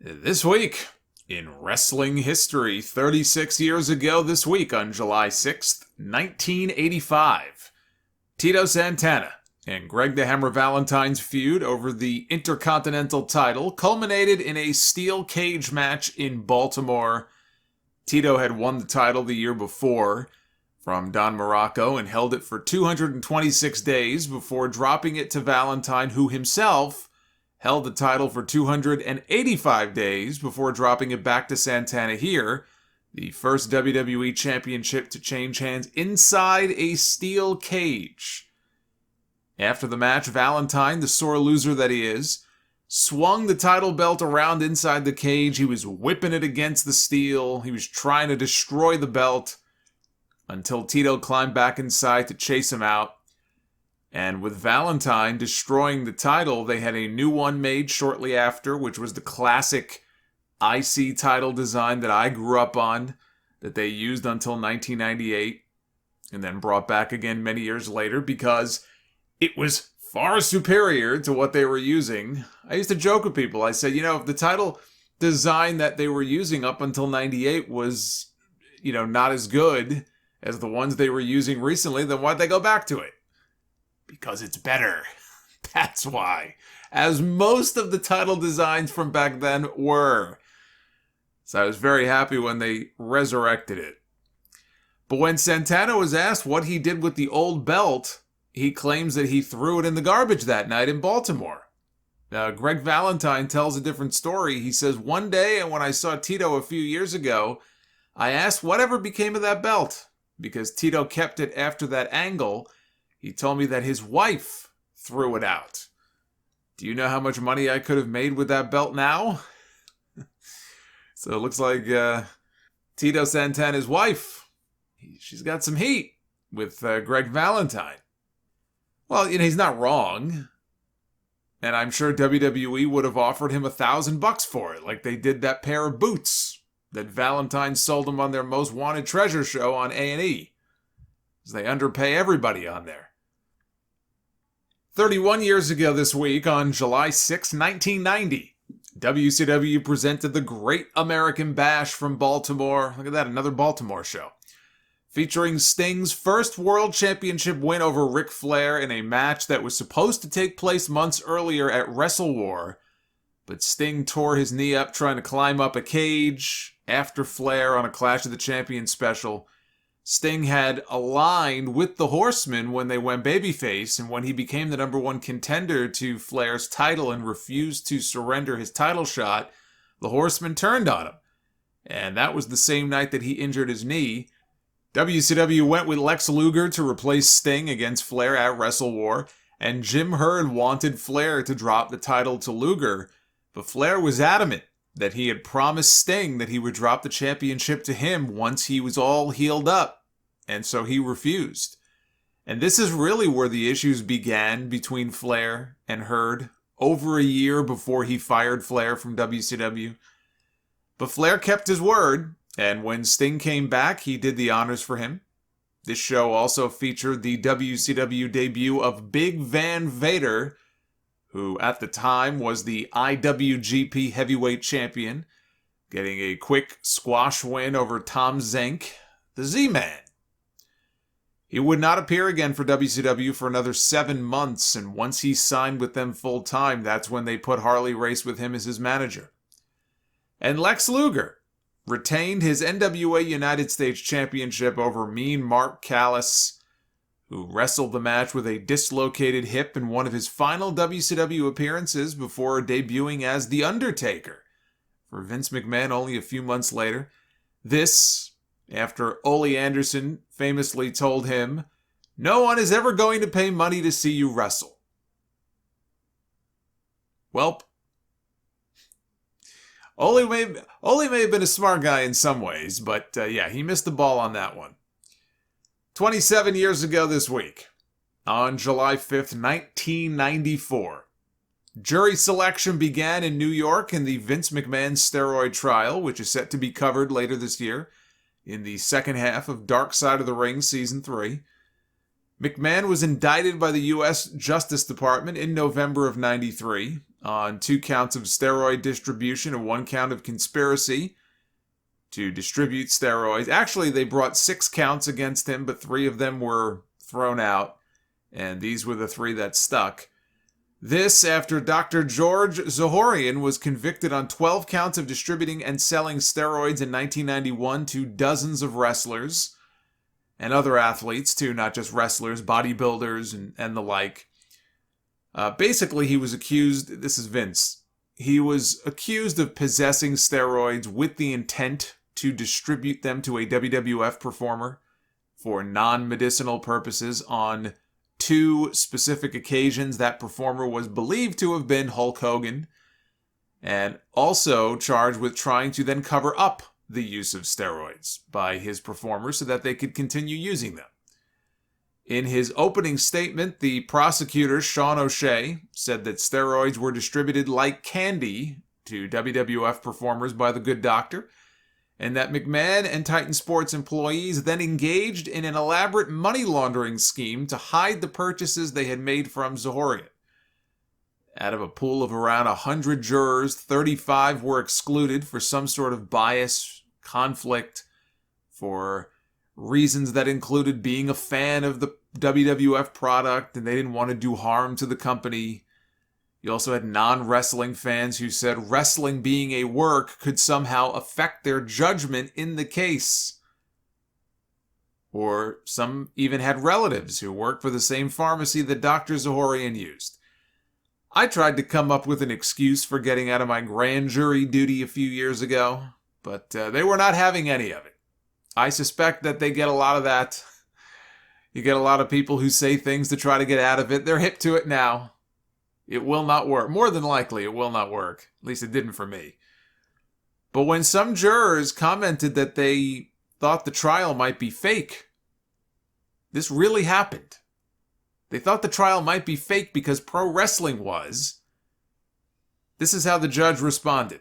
This week in wrestling history, 36 years ago this week on July 6th, 1985, Tito Santana and Greg the Hammer Valentine's feud over the Intercontinental Title culminated in a steel cage match in Baltimore. Tito had won the title the year before from Don Morocco and held it for 226 days before dropping it to Valentine, who himself held the title for 285 days before dropping it back to Santana here, the first WWE Championship to change hands inside a steel cage. After the match, Valentine, the sore loser that he is, swung the title belt around inside the cage. He was whipping it against the steel. He was trying to destroy the belt until Tito climbed back inside to chase him out. And with Valentine destroying the title, they had a new one made shortly after, which was the classic IC title design that I grew up on, that they used until 1998, and then brought back again many years later because it was far superior to what they were using. I used to joke with people. I said, if the title design that they were using up until 98 was, not as good as the ones they were using recently, then why'd they go back to it? Because it's better. That's why. As most of the title designs from back then were. So I was very happy when they resurrected it. But when Santana was asked what he did with the old belt, he claims that he threw it in the garbage that night in Baltimore. Greg Valentine tells a different story. He says, one day when I saw Tito a few years ago, I asked whatever became of that belt, because Tito kept it after that angle. He told me that his wife threw it out. Do you know how much money I could have made with that belt now? So it looks like Tito Santana's wife, she's got some heat with Greg Valentine. Well, he's not wrong. And I'm sure WWE would have offered him $1,000 for it, like they did that pair of boots that Valentine sold him on their Most Wanted Treasure show on A&E. Because they underpay everybody on there. 31 years ago this week, on July 6, 1990, WCW presented the Great American Bash from Baltimore. Look at that, another Baltimore show. Featuring Sting's first World Championship win over Ric Flair in a match that was supposed to take place months earlier at Wrestle War, but Sting tore his knee up trying to climb up a cage after Flair on a Clash of the Champions special. Sting had aligned with the Horsemen when they went babyface, and when he became the number one contender to Flair's title and refused to surrender his title shot, the Horsemen turned on him. And that was the same night that he injured his knee. WCW went with Lex Luger to replace Sting against Flair at Wrestle War, and Jim Herd wanted Flair to drop the title to Luger, but Flair was adamant that he had promised Sting that he would drop the championship to him once he was all healed up. And so he refused. And this is really where the issues began between Flair and Herd, over a year before he fired Flair from WCW. But Flair kept his word, and when Sting came back, he did the honors for him. This show also featured the WCW debut of Big Van Vader, who at the time was the IWGP Heavyweight Champion, getting a quick squash win over Tom Zenk, the Z-Man. He would not appear again for WCW for another 7 months, and once he signed with them full-time, that's when they put Harley Race with him as his manager. And Lex Luger retained his NWA United States Championship over Mean Mark Callis, who wrestled the match with a dislocated hip in one of his final WCW appearances before debuting as The Undertaker for Vince McMahon only a few months later. This, after Ole Anderson famously told him, "No one is ever going to pay money to see you wrestle." Welp. Ole may have been a smart guy in some ways, but he missed the ball on that one. 27 years ago this week, on July 5th, 1994, jury selection began in New York in the Vince McMahon steroid trial, which is set to be covered later this year in the second half of Dark Side of the Ring Season 3. McMahon was indicted by the U.S. Justice Department in November of '93, on 2 counts of steroid distribution and 1 count of conspiracy to distribute steroids. Actually, they brought 6 counts against him, but 3 of them were thrown out, and these were the 3 that stuck. This after Dr. George Zohorian was convicted on 12 counts of distributing and selling steroids in 1991 to dozens of wrestlers and other athletes too, not just wrestlers, bodybuilders and the like. Basically, he was accused, this is Vince, he was accused of possessing steroids with the intent to distribute them to a WWF performer for non-medicinal purposes on 2 specific occasions. That performer was believed to have been Hulk Hogan, and also charged with trying to then cover up the use of steroids by his performers so that they could continue using them. In his opening statement, the prosecutor, Sean O'Shea, said that steroids were distributed like candy to WWF performers by the Good Doctor, and that McMahon and Titan Sports employees then engaged in an elaborate money laundering scheme to hide the purchases they had made from Zohorian. Out of a pool of around 100 jurors, 35 were excluded for some sort of bias, conflict, for reasons that included being a fan of the WWF product and they didn't want to do harm to the company. You also had non-wrestling fans who said wrestling being a work could somehow affect their judgment in the case. Or some even had relatives who worked for the same pharmacy that Dr. Zohorian used. I tried to come up with an excuse for getting out of my grand jury duty a few years ago, but they were not having any of it. I suspect that they get a lot of that. You get a lot of people who say things to try to get out of it. They're hip to it now. It will not work. More than likely, it will not work. At least it didn't for me. But when some jurors commented that they thought the trial might be fake, this really happened. They thought the trial might be fake because pro wrestling was. This is how the judge responded.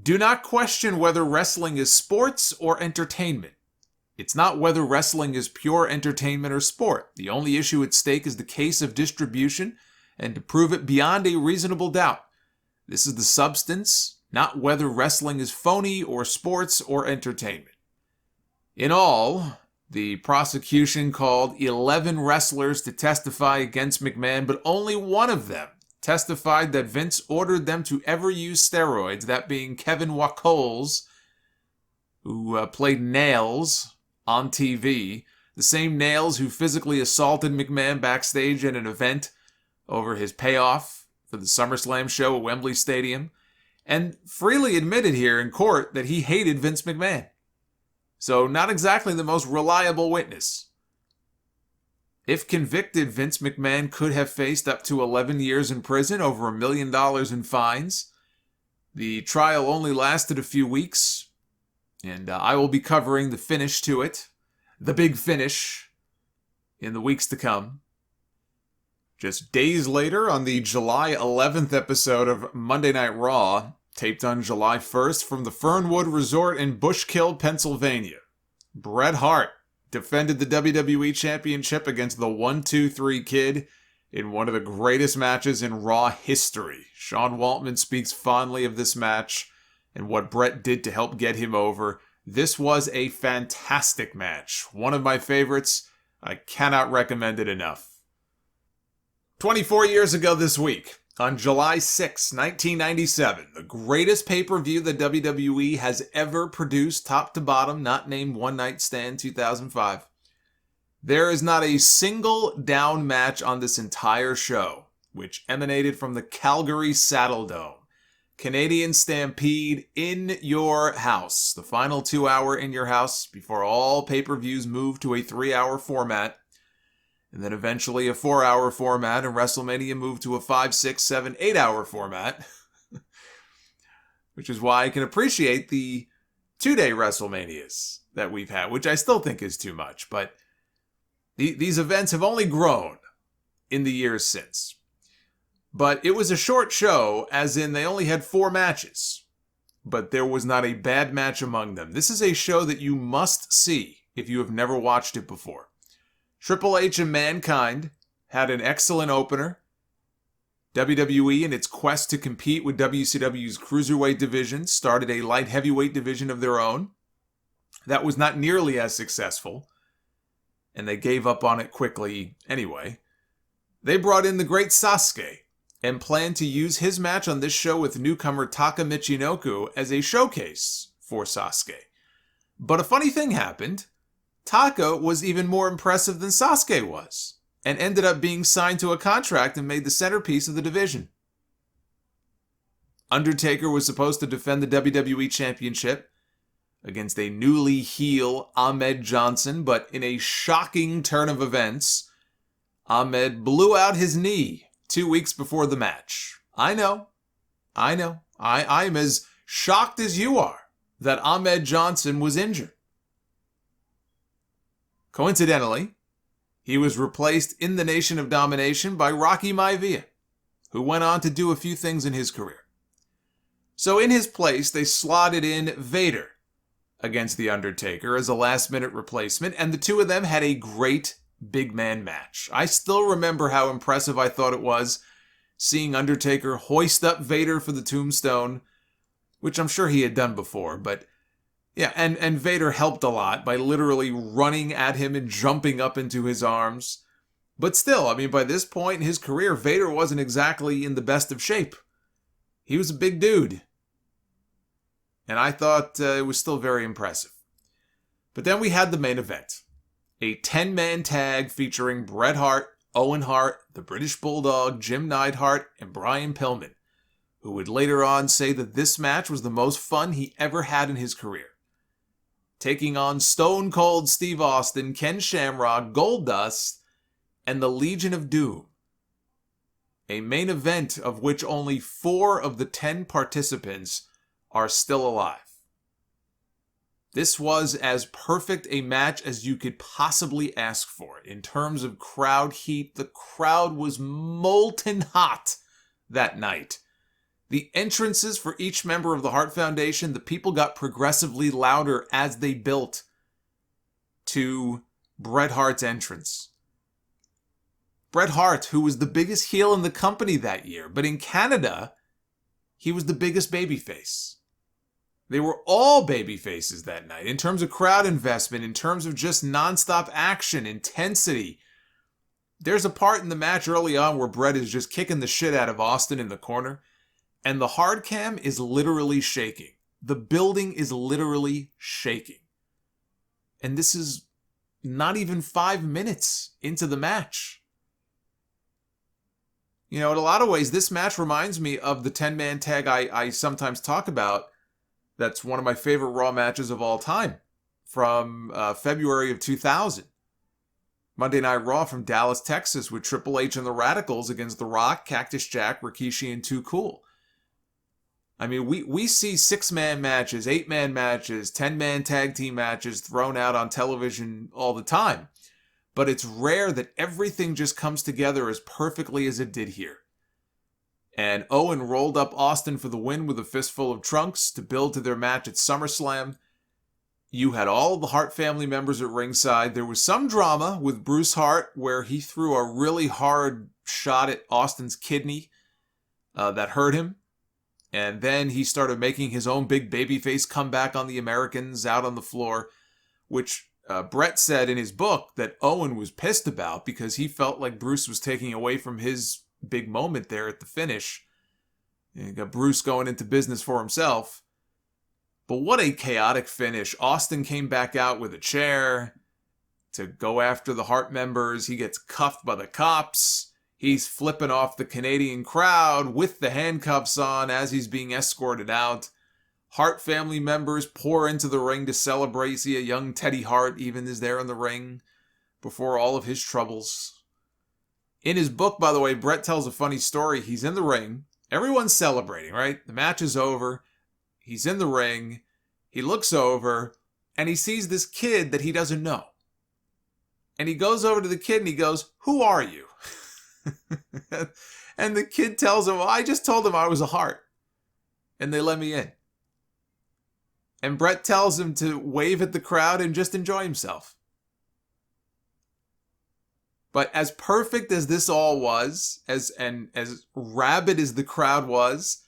Do not question whether wrestling is sports or entertainment. It's not whether wrestling is pure entertainment or sport. The only issue at stake is the case of distribution and to prove it beyond a reasonable doubt. This is the substance, not whether wrestling is phony or sports or entertainment. In all, the prosecution called 11 wrestlers to testify against McMahon, but only one of them testified that Vince ordered them to ever use steroids, that being Kevin Wacoles, who played Nails on TV, the same Nails who physically assaulted McMahon backstage at an event over his payoff for the SummerSlam show at Wembley Stadium, and freely admitted here in court that he hated Vince McMahon. So not exactly the most reliable witness. If convicted, Vince McMahon could have faced up to 11 years in prison, over $1 million in fines. The trial only lasted a few weeks, and I will be covering the finish to it, the big finish, in the weeks to come. Just days later, on the July 11th episode of Monday Night Raw, taped on July 1st from the Fernwood Resort in Bushkill, Pennsylvania, Bret Hart defended the WWE Championship against the 1-2-3 Kid in one of the greatest matches in Raw history. Sean Waltman speaks fondly of this match and what Bret did to help get him over. This was a fantastic match. One of my favorites. I cannot recommend it enough. 24 years ago this week, on July 6, 1997, the greatest pay-per-view the WWE has ever produced, top to bottom, not named One Night Stand 2005. There is not a single down match on this entire show, which emanated from the Calgary Saddle Dome. Canadian Stampede in your house. The final 2-hour in your house before all pay-per-views move to a 3-hour format. And then eventually a 4-hour format, and WrestleMania moved to a 5, 6, 7, 8-hour format. Which is why I can appreciate the 2-day WrestleManias that we've had, which I still think is too much. But these events have only grown in the years since. But it was a short show, as in they only had 4 matches. But there was not a bad match among them. This is a show that you must see if you have never watched it before. Triple H and Mankind had an excellent opener. WWE, in its quest to compete with WCW's Cruiserweight division, started a light heavyweight division of their own. That was not nearly as successful, and they gave up on it quickly anyway. They brought in the great Sasuke and planned to use his match on this show with newcomer Taka Michinoku as a showcase for Sasuke. But a funny thing happened. Taka was even more impressive than Sasuke was, and ended up being signed to a contract and made the centerpiece of the division. Undertaker was supposed to defend the WWE Championship against a newly heel Ahmed Johnson, but in a shocking turn of events, Ahmed blew out his knee 2 weeks before the match. I know. I'm as shocked as you are that Ahmed Johnson was injured. Coincidentally, he was replaced in the Nation of Domination by Rocky Maivia, who went on to do a few things in his career. So in his place, they slotted in Vader against The Undertaker as a last-minute replacement, and the two of them had a great big man match. I still remember how impressive I thought it was seeing Undertaker hoist up Vader for the tombstone, which I'm sure he had done before, but yeah, and Vader helped a lot by literally running at him and jumping up into his arms. But still, I mean, by this point in his career, Vader wasn't exactly in the best of shape. He was a big dude. And I thought it was still very impressive. But then we had the main event. A 10-man tag featuring Bret Hart, Owen Hart, the British Bulldog, Jim Neidhart, and Brian Pillman, who would later on say that this match was the most fun he ever had in his career. Taking on Stone Cold Steve Austin, Ken Shamrock, Goldust, and the Legion of Doom. A main event of which only 4 of the 10 participants are still alive. This was as perfect a match as you could possibly ask for. In terms of crowd heat, the crowd was molten hot that night. The entrances for each member of the Hart Foundation, the people got progressively louder as they built to Bret Hart's entrance. Bret Hart, who was the biggest heel in the company that year, but in Canada, he was the biggest babyface. They were all babyfaces that night in terms of crowd investment, in terms of just nonstop action, intensity. There's a part in the match early on where Bret is just kicking the shit out of Austin in the corner, and the hard cam is literally shaking. The building is literally shaking. And this is not even 5 minutes into the match. You know, in a lot of ways, this match reminds me of the 10-man tag I sometimes talk about. That's one of my favorite Raw matches of all time from February of 2000. Monday Night Raw from Dallas, Texas with Triple H and the Radicals against The Rock, Cactus Jack, Rikishi, and Too Cool. I mean, we see 6-man matches, 8-man matches, 10-man tag team matches thrown out on television all the time. But it's rare that everything just comes together as perfectly as it did here. And Owen rolled up Austin for the win with a fistful of trunks to build to their match at SummerSlam. You had all of the Hart family members at ringside. There was some drama with Bruce Hart where he threw a really hard shot at Austin's kidney that hurt him. And then he started making his own big babyface comeback on the Americans out on the floor, which Bret said in his book that Owen was pissed about because he felt like Bruce was taking away from his big moment there at the finish. You got Bruce going into business for himself. But what a chaotic finish. Austin came back out with a chair to go after the Hart members. He gets cuffed by the cops. He's flipping off the Canadian crowd with the handcuffs on as he's being escorted out. Hart family members pour into the ring to celebrate. See, a young Teddy Hart even is there in the ring before all of his troubles. In his book, by the way, Bret tells a funny story. He's in the ring. Everyone's celebrating, right? The match is over. He's in the ring. He looks over, and he sees this kid that he doesn't know. And he goes over to the kid, and he goes, "Who are you?" And the kid tells him, "Well, I just told him I was a Hart, and they let me in." And Bret tells him to wave at the crowd and just enjoy himself. But as perfect as this all was, as rabid as the crowd was,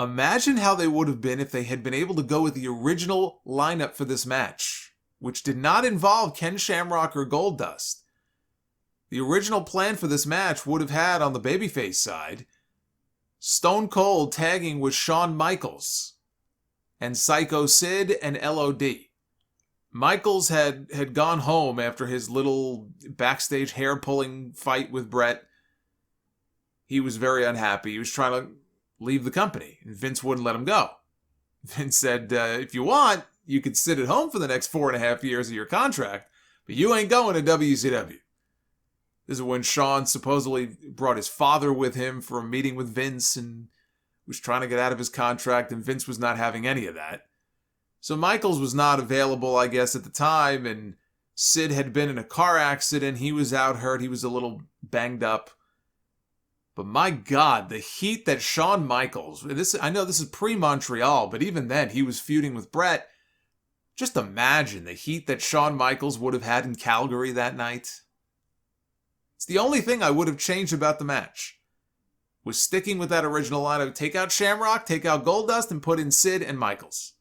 imagine how they would have been if they had been able to go with the original lineup for this match, which did not involve Ken Shamrock or Goldust. The original plan for this match would have had, on the babyface side, Stone Cold tagging with Shawn Michaels and Psycho Sid and LOD. Michaels had gone home after his little backstage hair-pulling fight with Bret. He was very unhappy. He was trying to leave the company, and Vince wouldn't let him go. Vince said, if you want, you could sit at home for the next 4.5 years of your contract, but you ain't going to WCW. This is when Shawn supposedly brought his father with him for a meeting with Vince and was trying to get out of his contract, and Vince was not having any of that. So Michaels was not available, I guess, at the time, and Sid had been in a car accident. He was out hurt. He was a little banged up. But my God, the heat that Shawn Michaels, I know this is pre-Montreal, but even then he was feuding with Bret. Just imagine the heat that Shawn Michaels would have had in Calgary that night. It's the only thing I would have changed about the match, was sticking with that original lineup. Take out Shamrock, take out Goldust, and put in Sid and Michaels.